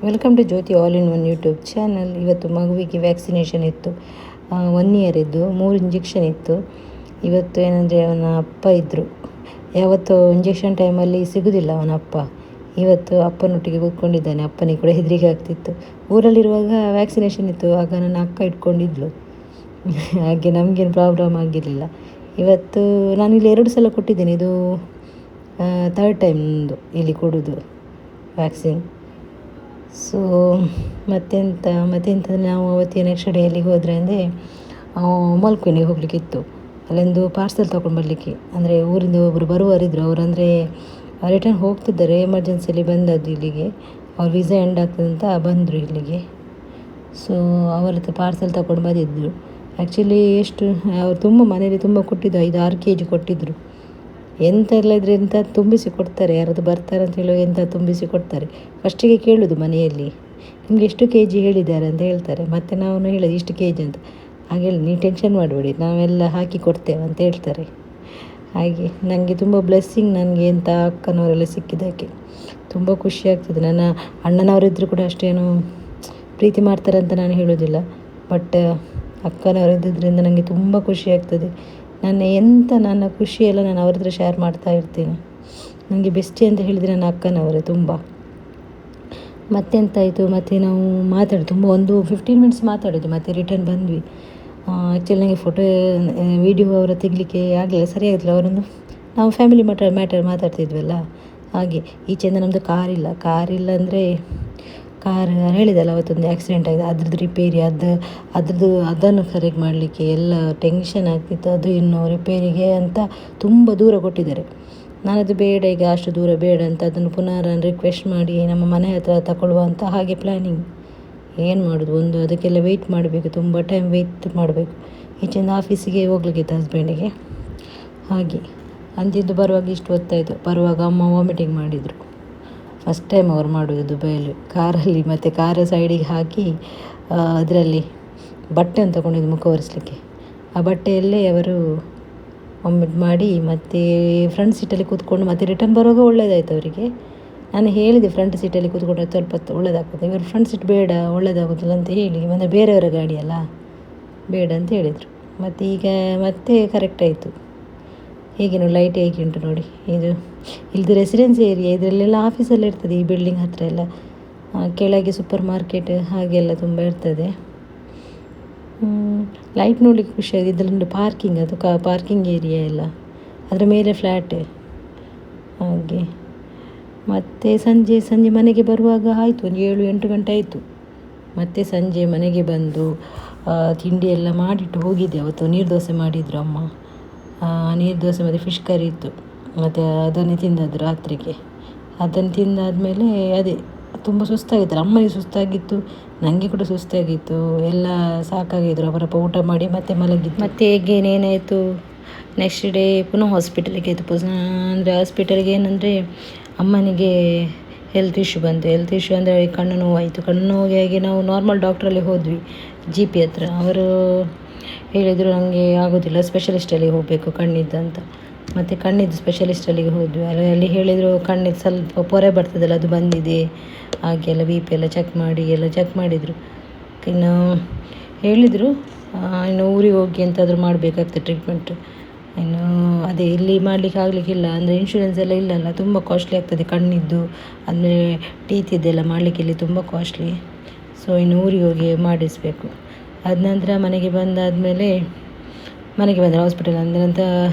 Welcome to Jyoti all in one YouTube channel. ಇವತ್ತು ಮಗುವಿಗೆ vaccination ಇತ್ತು. 1 ಇಯರ್ ಇದ್ದು 3 ಇಂಜೆಕ್ಷನ್ ಇತ್ತು. ಇವತ್ತು ಏನಂದರೆ ಅವನ ಅಪ್ಪ ಇದ್ದರು. ಯಾವತ್ತೂ ಇಂಜೆಕ್ಷನ್ ಟೈಮಲ್ಲಿ ಸಿಗೋದಿಲ್ಲ ಅವನ ಅಪ್ಪ. ಇವತ್ತು ಅಪ್ಪನೊಟ್ಟಿಗೆ ಕೂತ್ಕೊಂಡಿದ್ದಾನೆ. ಅಪ್ಪನಿಗೆ ಕೂಡ ಹೆದರಿಕೆ ಆಗ್ತಿತ್ತು. ಊರಲ್ಲಿರುವಾಗ ವ್ಯಾಕ್ಸಿನೇಷನ್ ಇತ್ತು, ಆಗ ನನ್ನ ಅಕ್ಕ ಇಟ್ಕೊಂಡಿದ್ಲು. ಹಾಗೆ ನಮಗೇನು ಪ್ರಾಬ್ಲಮ್ ಆಗಿರಲಿಲ್ಲ. ಇವತ್ತು ನಾನು ಇಲ್ಲಿ 2 ಸಲ ಕೊಟ್ಟಿದ್ದೇನೆ. ಇದು 3rd ಟೈಮ್ದು ಇಲ್ಲಿ ಕೊಡೋದು ವ್ಯಾಕ್ಸಿನ್. ಸೊ ಮತ್ತೆಂತಂದರೆ ನಾವು ಅವತ್ತಿನ ನೆಕ್ಸ್ಟ್ ಡೇ ಎಲ್ಲಿಗೆ ಹೋದರೆ ಅಂದರೆ ಮಲ್ಕುನಿಗೆ ಹೋಗಲಿಕ್ಕಿತ್ತು. ಅಲ್ಲಿಂದು ಪಾರ್ಸೆಲ್ ತೊಗೊಂಡು ಬರಲಿಕ್ಕೆ, ಅಂದರೆ ಊರಿಂದ ಒಬ್ಬರು ಬರುವವರಿದ್ದರು. ಅವರಂದರೆ ರಿಟರ್ನ್ ಹೋಗ್ತಿದ್ದಾರೆ, ಎಮರ್ಜೆನ್ಸಿಯಲ್ಲಿ ಬಂದದ್ದು ಇಲ್ಲಿಗೆ. ಅವ್ರ ವೀಸಾ ಎಂಡ್ ಆಗ್ತದಂತ ಬಂದರು ಇಲ್ಲಿಗೆ. ಸೊ ಅವರದ್ದು ಪಾರ್ಸೆಲ್ ತಗೊಂಡು ಬಂದಿದ್ದರು. ಆ್ಯಕ್ಚುಲಿ ಅವ್ರು ತುಂಬ ಮನೇಲಿ ತುಂಬ ಕೊಟ್ಟಿದ್ದು, 5-6 kg ಕೊಟ್ಟಿದ್ದರು. ಎಂತೆಲ್ಲ ಇದ್ರೆ ಎಂಥ ತುಂಬಿಸಿ ಕೊಡ್ತಾರೆ. ಯಾರಾದ್ರು ಬರ್ತಾರೆ ಅಂತ ಹೇಳುವಾಗ ಎಂಥ ತುಂಬಿಸಿ ಕೊಡ್ತಾರೆ. ಫಸ್ಟಿಗೆ ಕೇಳೋದು ಮನೆಯಲ್ಲಿ, ನಿಮಗೆ ಎಷ್ಟು kg ಹೇಳಿದ್ದಾರೆ ಅಂತ ಹೇಳ್ತಾರೆ. ಮತ್ತು ನಾವು ಹೇಳೋದು ಇಷ್ಟು kg ಅಂತ. ಹಾಗೆ ಹೇಳಿ, ನೀವು ಟೆನ್ಷನ್ ಮಾಡಬೇಡಿ, ನಾವೆಲ್ಲ ಹಾಕಿ ಕೊಡ್ತೇವೆ ಅಂತ ಹೇಳ್ತಾರೆ. ಹಾಗೆ ನನಗೆ ತುಂಬ ಬ್ಲೆಸ್ಸಿಂಗ್, ನನಗೆ ಎಂಥ ಅಕ್ಕನವರೆಲ್ಲ ಸಿಕ್ಕಿದ್ದಕ್ಕೆ ತುಂಬ ಖುಷಿ ಆಗ್ತದೆ. ನನ್ನ ಅಣ್ಣನವರಿದ್ದರೂ ಕೂಡ ಅಷ್ಟೇನು ಪ್ರೀತಿ ಮಾಡ್ತಾರೆ ಅಂತ ನಾನು ಹೇಳೋದಿಲ್ಲ, ಬಟ್ ಅಕ್ಕನವರಿದ್ದರಿಂದ ನನಗೆ ತುಂಬ ಖುಷಿ ಆಗ್ತದೆ. ನನ್ನ ಖುಷಿಯೆಲ್ಲ ನಾನು ಅವ್ರ ಹತ್ರ ಶೇರ್ ಮಾಡ್ತಾ ಇರ್ತೀನಿ. ನನಗೆ ಬೆಸ್ಟಿ ಅಂತ ಹೇಳಿದರೆ ನನ್ನ ಅಕ್ಕನವರೇ ತುಂಬ. ಮತ್ತೆಂತಾಯಿತು, ಮತ್ತು ನಾವು ತುಂಬ ಒಂದು 15 ಮಿನಿಟ್ಸ್ ಮಾತಾಡೋದು, ಮತ್ತು ರಿಟರ್ನ್ ಬಂದ್ವಿ. ಆ್ಯಕ್ಚುಲಿ ನನಗೆ ಫೋಟೋ ವೀಡಿಯೋ ಅವರ ತೆಗಲಿಕ್ಕೆ ಆಗಲಿಲ್ಲ, ಸರಿಯಾಗಿಲ್ಲ. ಅವರನ್ನು ನಾವು ಫ್ಯಾಮಿಲಿ ಮ್ಯಾಟರ್ ಮಾತಾಡ್ತಿದ್ವಲ್ಲ, ಹಾಗೆ ಈಚೆಯಿಂದ ನಮ್ಮದು ಕಾರಿಲ್ಲ ಅಂದರೆ ಕಾರ್ ಹೇಳಿದಲ್ಲ ಅವತ್ತೊಂದು ಆ್ಯಕ್ಸಿಡೆಂಟ್ ಆಗಿದೆ, ಅದ್ರದ್ದು ರಿಪೇರಿ ಅದನ್ನು ಸರಿಯಾಗಿ ಮಾಡಲಿಕ್ಕೆ ಎಲ್ಲ ಟೆನ್ಷನ್ ಆಗ್ತಿತ್ತು. ಅದು ಇನ್ನು ರಿಪೇರಿಗೆ ಅಂತ ತುಂಬ ದೂರ ಕೊಟ್ಟಿದ್ದಾರೆ. ನಾನದು ಬೇಡ, ಈಗ ಅಷ್ಟು ದೂರ ಬೇಡ ಅಂತ ಅದನ್ನು ಪುನಃ ರಿಕ್ವೆಸ್ಟ್ ಮಾಡಿ ನಮ್ಮ ಮನೆ ಹತ್ರ ತಗೊಳ್ಳುವ ಅಂತ ಹಾಗೆ ಪ್ಲ್ಯಾನಿಂಗ್. ಏನು ಮಾಡೋದು, ಅದಕ್ಕೆಲ್ಲ ವೆಯ್ಟ್ ಮಾಡಬೇಕು, ತುಂಬ ಟೈಮ್ ವೆಯ್ಟ್ ಮಾಡಬೇಕು. ಈಚೆಯಿಂದ ಆಫೀಸಿಗೆ ಹೋಗ್ಲಿಕ್ಕಿತ್ತು ಹಸ್ಬೆಂಡಿಗೆ. ಹಾಗೆ ಅಂತಿದ್ದು ಬರುವಾಗ ಇಷ್ಟು ಹೊತ್ತಾಯಿತು. ಬರುವಾಗ ಅಮ್ಮ ವಾಮಿಟಿಂಗ್ ಮಾಡಿದರು. ಫಸ್ಟ್ ಟೈಮ್ ಅವ್ರು ಮಾಡೋದು ದುಬೈಯಲ್ಲಿ, ಕಾರಲ್ಲಿ. ಮತ್ತು ಕಾರ ಸೈಡಿಗೆ ಹಾಕಿ ಅದರಲ್ಲಿ ಬಟ್ಟೆಯನ್ನು ತಗೊಂಡಿದ್ದು ಮುಖ ಒರೆಸಲಿಕ್ಕೆ. ಆ ಬಟ್ಟೆಯಲ್ಲೇ ಅವರು ವಾಮಿಟ್ ಮಾಡಿ, ಮತ್ತು ಫ್ರಂಟ್ ಸೀಟಲ್ಲಿ ಕೂತ್ಕೊಂಡು ಮತ್ತೆ ರಿಟರ್ನ್ ಬರುವಾಗ ಒಳ್ಳೇದಾಯಿತು ಅವರಿಗೆ. ನಾನು ಹೇಳಿದೆ ಫ್ರಂಟ್ ಸೀಟಲ್ಲಿ ಕೂತ್ಕೊಂಡ್ರೆ ಸ್ವಲ್ಪ ಒಳ್ಳೇದಾಗ್ತದೆ. ಇವರು ಫ್ರಂಟ್ ಸೀಟ್ ಬೇಡ, ಒಳ್ಳೇದಾಗೋದಿಲ್ಲ ಅಂತ ಹೇಳಿ, ಅಂದರೆ ಬೇರೆಯವರ ಗಾಡಿಯಲ್ಲ, ಬೇಡ ಅಂತ ಹೇಳಿದರು. ಮತ್ತು ಈಗ ಮತ್ತೆ ಕರೆಕ್ಟ್ ಆಯಿತು. ಹೇಗೇನು ಲೈಟ್ ಹೇಗೆ ಉಂಟು ನೋಡಿ. ಇದು ರೆಸಿಡೆನ್ಸಿ ಏರಿಯಾ, ಇದರಲ್ಲೆಲ್ಲ ಆಫೀಸೆಲ್ಲ ಇರ್ತದೆ. ಈ ಬಿಲ್ಡಿಂಗ್ ಹತ್ತಿರ ಎಲ್ಲ ಕೆಳಗೆ ಸೂಪರ್ ಮಾರ್ಕೆಟ್ ಹಾಗೆಲ್ಲ ತುಂಬ ಇರ್ತದೆ. ಲೈಟ್ ನೋಡಲಿಕ್ಕೆ ಖುಷಿಯಾಗಿದೆ. ಇದರಲ್ಲೊಂದು ಪಾರ್ಕಿಂಗ್, ಅದು ಪಾರ್ಕಿಂಗ್ ಏರಿಯಾ ಎಲ್ಲ, ಅದರ ಮೇಲೆ ಫ್ಲ್ಯಾಟ್. ಹಾಗೆ ಮತ್ತು ಸಂಜೆ ಮನೆಗೆ ಬರುವಾಗ ಆಯಿತು, ಒಂದು 7-8 ಗಂಟೆ ಆಯಿತು. ಮತ್ತು ಸಂಜೆ ಮನೆಗೆ ಬಂದು ತಿಂಡಿ ಎಲ್ಲ ಮಾಡಿಟ್ಟು ಹೋಗಿದ್ದೆ. ಅವತ್ತು ನೀರು ದೋಸೆ ಮಾಡಿದರು ಅಮ್ಮ. ನೀರು ದೋಸೆ ಮತ್ತು ಫಿಶ್ ಕರಿ ಇತ್ತು, ಮತ್ತು ಅದನ್ನೇ ತಿಂದದ್ದು ರಾತ್ರಿಗೆ. ಅದನ್ನು ತಿಂದಾದಮೇಲೆ ಅದೇ ತುಂಬ ಸುಸ್ತಾಗಿತ್ತು. ಅಮ್ಮನಿಗೆ ಸುಸ್ತಾಗಿತ್ತು, ನನಗೆ ಕೂಡ ಸುಸ್ತಾಗಿತ್ತು. ಎಲ್ಲ ಸಾಕಾಗಿದ್ರು. ಅವರಪ್ಪ ಊಟ ಮಾಡಿ ಮತ್ತೆ ಮಲಗಿದ್ದು. ಮತ್ತು ಏನಾಯಿತು, ನೆಕ್ಸ್ಟ್ ಡೇ ಪುನಃ ಹಾಸ್ಪಿಟಲಿಗೆ ಆಯಿತು. ಅಂದರೆ ಹಾಸ್ಪಿಟಲ್ಗೆ ಏನಂದರೆ ಅಮ್ಮನಿಗೆ ಹೆಲ್ತ್ ಇಶ್ಯೂ ಬಂತು. ಹೆಲ್ತ್ ಇಶ್ಯೂ ಅಂದರೆ ಕಣ್ಣು ನೋವಾಯಿತು. ಕಣ್ಣು ನೋವಿಗೆ ನಾವು ನಾರ್ಮಲ್ ಡಾಕ್ಟ್ರಲ್ಲಿ ಹೋದ್ವಿ, GP ಹತ್ರ. ಅವರು ಹೇಳಿದರು ನನಗೆ ಆಗೋದಿಲ್ಲ, ಸ್ಪೆಷಲಿಸ್ಟಲ್ಲಿಗೆ ಹೋಗಬೇಕು ಕಣ್ಣಿದ್ದಂತ. ಮತ್ತು ಕಣ್ಣಿದ್ದು ಸ್ಪೆಷಲಿಸ್ಟಲ್ಲಿಗೆ ಹೋದ್ವಿ. ಅಲ್ಲಿ ಹೇಳಿದರು ಕಣ್ಣಿದ್ದು ಸ್ವಲ್ಪ ಪೊರೆ ಬರ್ತದಲ್ಲ, ಅದು ಬಂದಿದೆ. ಹಾಗೆಲ್ಲ BP ಎಲ್ಲ ಚೆಕ್ ಮಾಡಿದರು. ಇನ್ನು ಹೇಳಿದರು ಇನ್ನು ಊರಿಗೆ ಹೋಗಿ ಎಂತಾದರೂ ಮಾಡಬೇಕಾಗ್ತದೆ ಟ್ರೀಟ್ಮೆಂಟ್. ಇನ್ನು ಅದೇ ಇಲ್ಲಿ ಮಾಡಲಿಕ್ಕೆ ಆಗಲಿಕ್ಕಿಲ್ಲ, ಅಂದರೆ ಇನ್ಶೂರೆನ್ಸ್ ಎಲ್ಲ ಇಲ್ಲಲ್ಲ, ತುಂಬ ಕಾಸ್ಟ್ಲಿ ಆಗ್ತದೆ ಕಣ್ಣಿದ್ದು. ಅಂದರೆ ಟೀತಿದ್ದೆಲ್ಲ ಮಾಡಲಿಕ್ಕೆ ಇಲ್ಲಿ ತುಂಬ ಕಾಸ್ಟ್ಲಿ. ಸೊ ಇನ್ನು ಊರಿಗೆ ಹೋಗಿ ಮಾಡಿಸಬೇಕು. ಅದ ನಂತರ ಮನೆಗೆ ಬಂದಾದಮೇಲೆ ಹಾಸ್ಪಿಟಲ್ ಅಂದರೆ ಅಂತ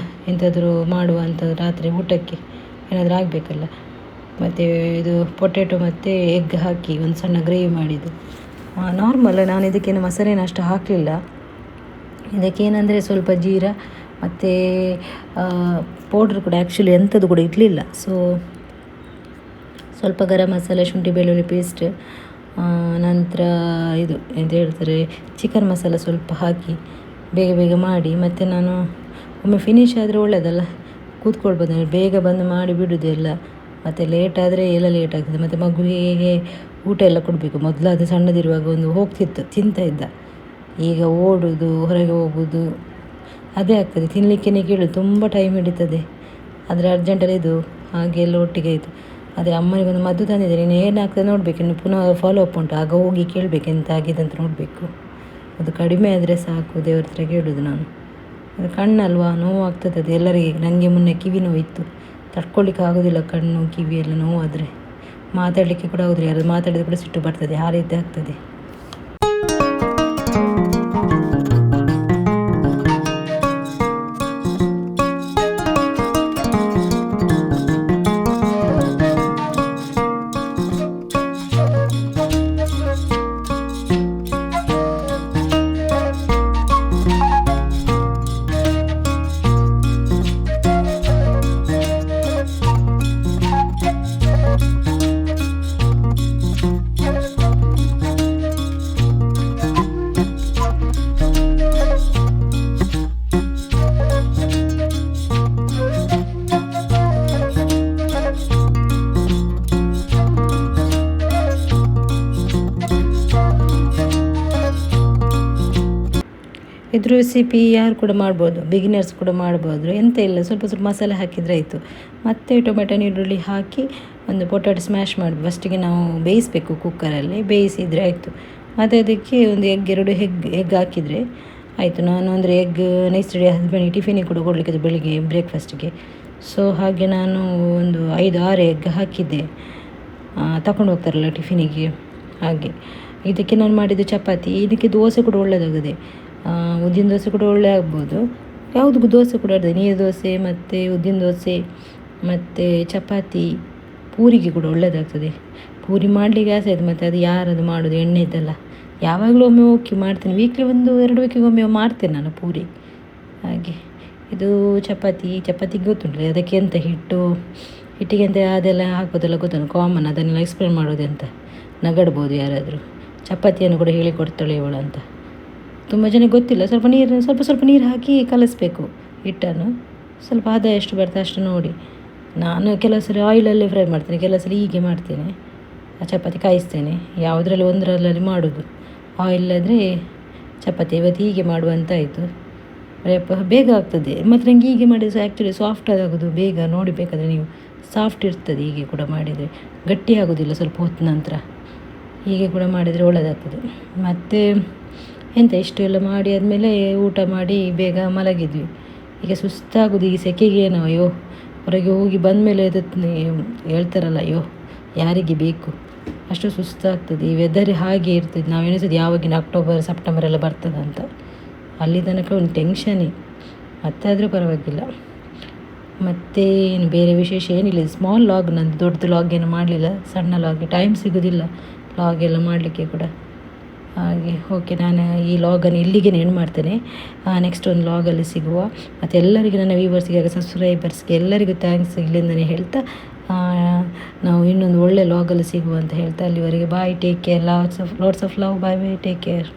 ಎಂತಾದರೂ ಮಾಡುವಂಥ ರಾತ್ರಿ ಊಟಕ್ಕೆ ಏನಾದರೂ ಆಗಬೇಕಲ್ಲ. ಮತ್ತು ಇದು ಪೊಟೆಟೊ ಮತ್ತು ಎಗ್ ಹಾಕಿ ಒಂದು ಸಣ್ಣ ಗ್ರೇವಿ ಮಾಡಿದ್ದು. ನಾರ್ಮಲ್, ನಾನು ಇದಕ್ಕೇನು ಮಸಾಲೆನ ಅಷ್ಟು ಹಾಕಲಿಲ್ಲ. ಇದಕ್ಕೇನೆಂದರೆ ಸ್ವಲ್ಪ ಜೀರಾ ಮತ್ತು ಪೌಡ್ರ್ ಕೂಡ ಆ್ಯಕ್ಚುಲಿ ಎಂಥದ್ದು ಕೂಡ ಇಡಲಿಲ್ಲ. ಸೊ ಸ್ವಲ್ಪ ಗರಂ ಮಸಾಲೆ, ಶುಂಠಿ ಬೆಳ್ಳುಳ್ಳಿ ಪೇಸ್ಟ್, ನಂತರ ಇದು ಎಂತ ಹೇಳ್ತಾರೆ ಚಿಕನ್ ಮಸಾಲ ಸ್ವಲ್ಪ ಹಾಕಿ ಬೇಗ ಮಾಡಿ. ಮತ್ತು ನಾನು ಒಮ್ಮೆ ಫಿನಿಶ್ ಆದರೆ ಒಳ್ಳೆಯದಲ್ಲ, ಕೂತ್ಕೊಳ್ಬೋದು. ಬೇಗ ಬಂದು ಮಾಡಿ ಬಿಡೋದೆಲ್ಲ. ಮತ್ತು ಲೇಟ್ ಆದರೆ ಎಲ್ಲ ಲೇಟ್ ಆಗ್ತದೆ. ಮತ್ತು ಮಗುವಿಗೆ ಊಟ ಎಲ್ಲ ಕೊಡಬೇಕು. ಮೊದಲಾದ ಸಣ್ಣದಿರುವಾಗ ಒಂದು ಹೋಗ್ತಿತ್ತು, ತಿಂತಾಯಿದ್ದ. ಈಗ ಓಡೋದು, ಹೊರಗೆ ಹೋಗೋದು ಅದೇ ಆಗ್ತದೆ. ತಿನ್ನಲಿಕ್ಕೆ ಕೇಳೋದು, ತುಂಬ ಟೈಮ್ ಹಿಡಿತದೆ. ಆದರೆ ಅರ್ಜೆಂಟಲ್ಲಿ ಇದು ಹಾಗೆ ಎಲ್ಲ ಒಟ್ಟಿಗೆ ಆಯಿತು. ಅದೇ ಅಮ್ಮನಿಗೊಂದು ಮದ್ದು ತಂದಿದ್ದೀನಿ, ನೀನು ಏನಾಗ್ತದೆ ನೋಡಬೇಕು, ಇನ್ನು ಪುನಃ ಫಾಲೋ ಅಪ್ ಉಂಟು, ಆಗ ಹೋಗಿ ಕೇಳಬೇಕು ಎಂತ ಆಗಿದೆ ಅಂತ ನೋಡಬೇಕು. ಅದು ಕಡಿಮೆ ಆದರೆ ಸಾಕು ದೇವ್ರ ಹತ್ರ ಕೇಳೋದು ನಾನು. ಅದು ಕಣ್ಣಲ್ವಾ, ನೋವಾಗ್ತದೆ ಅದು ಎಲ್ಲರಿಗೆ. ನನಗೆ ಮೊನ್ನೆ ಕಿವಿ ನೋವಿತ್ತು, ತಡ್ಕೊಳ್ಲಿಕ್ಕೆ ಆಗೋದಿಲ್ಲ, ಕಣ್ಣು ಕಿವಿ ಎಲ್ಲ ನೋವಾದರೆ ಮಾತಾಡಲಿಕ್ಕೆ ಕೂಡ ಆಗೋದಿಲ್ಲ, ಯಾರು ಮಾತಾಡಿದ್ರೆ ಕೂಡ ಸಿಟ್ಟು ಬರ್ತದೆ, ಆ ರೀತಿ ಆಗ್ತದೆ. ಇದ್ರ ರೆಸಿಪಿ ಯಾರು ಕೂಡ ಮಾಡ್ಬೋದು, ಬಿಗಿನರ್ಸ್ ಕೂಡ ಮಾಡ್ಬೋದು, ಎಂತ ಇಲ್ಲ, ಸ್ವಲ್ಪ ಸ್ವಲ್ಪ ಮಸಾಲೆ ಹಾಕಿದರೆ ಆಯಿತು. ಮತ್ತು ಟೊಮೆಟೊ ಈರುಳ್ಳಿ ಹಾಕಿ ಒಂದು ಪೊಟ್ಯಾಟೊ ಸ್ಮ್ಯಾಶ್ ಮಾಡಿ ಫಸ್ಟಿಗೆ ನಾವು ಬೇಯಿಸಬೇಕು ಕುಕ್ಕರಲ್ಲಿ, ಬೇಯಿಸಿದರೆ ಆಯಿತು. ಮತ್ತು ಅದಕ್ಕೆ ಒಂದು ಎರಡು ಎಗ್ ಹಾಕಿದರೆ ಆಯಿತು. ನಾನು ಅಂದರೆ ಎಗ್ ನೆಕ್ಸ್ಟ್ ಡೇ ಹಸ್ಬೆಂಡಿಗೆ ಟಿಫಿನಿಗೆ ಕೂಡ ಕೊಡಲಿಕ್ಕೆ ಬೆಳಿಗ್ಗೆ ಬ್ರೇಕ್ಫಾಸ್ಟಿಗೆ. ಸೊ ಹಾಗೆ ನಾನು ಒಂದು 5-6 ಎಗ್ ಹಾಕಿದ್ದೆ, ತಗೊಂಡು ಹೋಗ್ತಾರಲ್ಲ ಟಿಫಿನಿಗೆ ಹಾಗೆ. ಇದಕ್ಕೆ ನಾನು ಮಾಡಿದ್ದು ಚಪಾತಿ. ಇದಕ್ಕೆ ದೋಸೆ ಕೂಡ ಒಳ್ಳೆಯದಾಗಿದೆ, ಉದ್ದಿನ ದೋಸೆ ಕೂಡ ಒಳ್ಳೆ ಆಗ್ಬೋದು, ಯಾವುದಕ್ಕೂ ದೋಸೆ ಕೂಡ ಇರ್ತದೆ, ನೀರು ದೋಸೆ ಮತ್ತು ಉದ್ದಿನ ದೋಸೆ ಮತ್ತು ಚಪಾತಿ, ಪೂರಿಗೆ ಕೂಡ ಒಳ್ಳೆಯದಾಗ್ತದೆ. ಪೂರಿ ಮಾಡಲಿಕ್ಕೆ ಆಸೆ ಆಯಿತು, ಮತ್ತು ಅದು ಯಾರದು ಮಾಡೋದು, ಎಣ್ಣೆ ಇದ್ದಲ್ಲ. ಯಾವಾಗಲೂ ಒಮ್ಮೆ ಓಕೆ ಮಾಡ್ತೀನಿ, ವೀಕ್ಲಿ 1-2 ವೀಕಿಗೆ ಒಮ್ಮೆ ಮಾಡ್ತೇನೆ ನಾನು ಪೂರಿ ಹಾಗೆ. ಇದು ಚಪಾತಿಗೆ ಗೊತ್ತುಂಟು ಅದಕ್ಕೆ ಎಂತ ಹಿಟ್ಟಿಗೆ ಅಂತ ಅದೆಲ್ಲ ಹಾಕೋದೆಲ್ಲ ಗೊತ್ತುಂಟು, ಕಾಮನ್, ಅದನ್ನೆಲ್ಲ ಎಕ್ಸ್ಪ್ಲೇನ್ ಮಾಡೋದು ಅಂತ ನಗಡ್ಬೋದು ಯಾರಾದರೂ. ಚಪಾತಿಯನ್ನು ಕೂಡ ಹೇಳಿಕೊಡ್ತಾಳೆ ಇವಳು ಅಂತ ತುಂಬ ಜನಕ್ಕೆ ಗೊತ್ತಿಲ್ಲ. ಸ್ವಲ್ಪ ನೀರು ಹಾಕಿ ಕಲಿಸ್ಬೇಕು ಹಿಟ್ಟನ್ನು, ಸ್ವಲ್ಪ ಹದ ಎಷ್ಟು ಬರ್ತದೆ ಅಷ್ಟು ನೋಡಿ. ನಾನು ಕೆಲವು ಸಲ ಆಯಿಲಲ್ಲೇ ಫ್ರೈ ಮಾಡ್ತೇನೆ, ಕೆಲವು ಸಲ ಹೀಗೆ ಮಾಡ್ತೇನೆ, ಚಪಾತಿ ಕಾಯಿಸ್ತೇನೆ, ಯಾವುದರಲ್ಲಿ ಒಂದರಲ್ಲಿ ಮಾಡೋದು. ಆಯಿಲ್ ಆದರೆ ಚಪಾತಿ ಇವತ್ತು ಹೀಗೆ ಮಾಡುವಂತಾಯಿತು, ಬೇಗ ಆಗ್ತದೆ. ಮತ್ತು ನನಗೆ ಹೀಗೆ ಮಾಡಿದರೆ ಆ್ಯಕ್ಚುಲಿ ಸಾಫ್ಟ್ ಆಗೋದು ಬೇಗ, ನೋಡಿ ಬೇಕಾದರೆ ನೀವು, ಸಾಫ್ಟ್ ಇರ್ತದೆ ಹೀಗೆ ಕೂಡ ಮಾಡಿದರೆ, ಗಟ್ಟಿ ಆಗೋದಿಲ್ಲ ಸ್ವಲ್ಪ ಹೊತ್ತು ನಂತರ. ಹೀಗೆ ಕೂಡ ಮಾಡಿದರೆ ಒಳ್ಳೆಯದಾಗ್ತದೆ. ಮತ್ತು ಎಂತ ಇಷ್ಟು ಎಲ್ಲ ಮಾಡಿ ಆದಮೇಲೆ ಊಟ ಮಾಡಿ ಬೇಗ ಮಲಗಿದ್ವಿ. ಈಗ ಸುಸ್ತಾಗೋದು ಈ ಸೆಕೆಗೆ ಏನೋ, ಅಯ್ಯೋ ಹೊರಗೆ ಹೋಗಿ ಬಂದಮೇಲೆ ಅದು ಹೇಳ್ತಾರಲ್ಲ, ಅಯ್ಯೋ ಯಾರಿಗೆ ಬೇಕು, ಅಷ್ಟು ಸುಸ್ತಾಗ್ತದೆ. ಈ ವೆದರ್ ಹಾಗೆ ಇರ್ತದೆ. ನಾವು ಎಣಿಸೋದು ಯಾವಾಗಿನ ಅಕ್ಟೋಬರ್ ಸೆಪ್ಟೆಂಬರ್ ಎಲ್ಲ ಬರ್ತದಂತ, ಅಲ್ಲಿ ತನಕ ಒಂದು ಟೆನ್ಷನ್ನೇ. ಮತ್ತೆ ಆದರೆ ಪರವಾಗಿಲ್ಲ. ಮತ್ತು ಏನು ಬೇರೆ ವಿಶೇಷ ಏನಿಲ್ಲ, ಸ್ಮಾಲ್ ಲಾಗ್, ನಂದು ದೊಡ್ಡದು ಲಾಗ್ ಏನು ಮಾಡಲಿಲ್ಲ, ಸಣ್ಣ ಲಾಗ್, ಟೈಮ್ ಸಿಗೋದಿಲ್ಲ ಲಾಗ್ ಎಲ್ಲ ಮಾಡಲಿಕ್ಕೆ ಕೂಡ ಹಾಗೆ. ಓಕೆ, ನಾನು ಈ ಲಾಗನ್ನು ಇಲ್ಲಿಗೆ ಎಂಡ್ ಮಾಡ್ತೇನೆ. ನೆಕ್ಸ್ಟ್ ಒಂದು ಲಾಗಲ್ಲಿ ಸಿಗುವ. ಮತ್ತು ಎಲ್ಲರಿಗೂ, ನನ್ನ ವ್ಯೂವರ್ಸ್ಗೆ, ಸಬ್ಸ್ಕ್ರೈಬರ್ಸ್ಗೆ ಎಲ್ಲರಿಗೂ ಥ್ಯಾಂಕ್ಸ್ ಇಲ್ಲಿಂದನೇ ಹೇಳ್ತಾ, ನಾವು ಇನ್ನೊಂದು ಒಳ್ಳೆ ಲಾಗಲ್ಲಿ ಸಿಗುವ ಅಂತ ಹೇಳ್ತಾ, ಅಲ್ಲಿವರೆಗೆ bye, take care, lots of love, bye, take care.